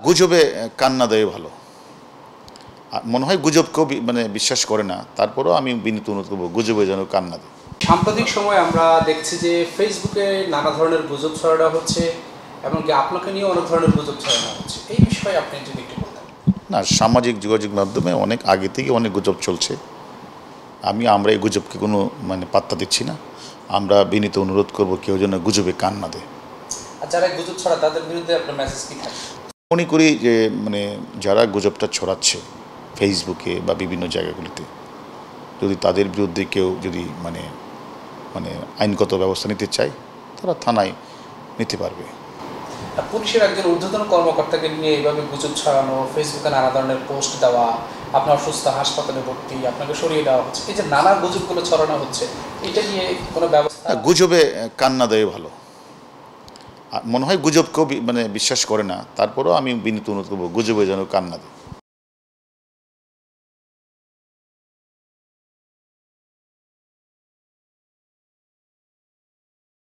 গুজবে কান না দেওয়াই ভালো। মনে হয় গুজবকেও মানে বিশ্বাস করে না, তারপরেও আমি বিনীত অনুরোধ করবো গুজবে যেন কান না দেয়। সাম্প্রতিক সময় আমরা দেখছি যে ফেসবুকে নানা ধরনের গুজব ছড়ানো হচ্ছে, এমনকি আপনাকে নিয়ে অনেক ধরনের গুজব ছড়ানো হচ্ছে। এই বিষয়ে আপনি যদি একটু বলতেন। না, সামাজিক যোগাযোগ মাধ্যমে অনেক আগে থেকে অনেক গুজব চলছে। আমরা এই গুজবকে কোনো মানে পাত্তা দিচ্ছি না। আমরা বিনীত অনুরোধ করব কেউ যেন গুজবে কান না দেয়। আর যারা গুজব ছড়ায় তাদের বিরুদ্ধে আপনার মেসেজ কি থাকে? মনে করি যে মানে যারা গুজবটা ছড়াচ্ছে ফেসবুকে বা বিভিন্ন জায়গাগুলিতে, যদি তাদের বিরুদ্ধে কেউ যদি মানে মানে আইনগত ব্যবস্থা নিতে চায়, তারা থানায় নিতে পারবে। পুলিশের একজন ঊর্ধ্বতন কর্মকর্তাকে নিয়ে এইভাবে গুজব ছড়ানো, ফেসবুকে নানা ধরনের পোস্ট দেওয়া, আপনার অসুস্থ, হাসপাতালে ভর্তি, আপনাকে সরিয়ে দেওয়া হচ্ছে, এই যে নানা গুজবগুলো ছড়ানো হচ্ছে, এটা নিয়ে কোনো ব্যবস্থা? গুজবে কান না দেওয়াই ভালো। মনে হয় গুজবকেও মানে বিশ্বাস করে না, তারপরেও আমি বিনীত অনুরোধ করবো গুজবে যেন কান না দেয়।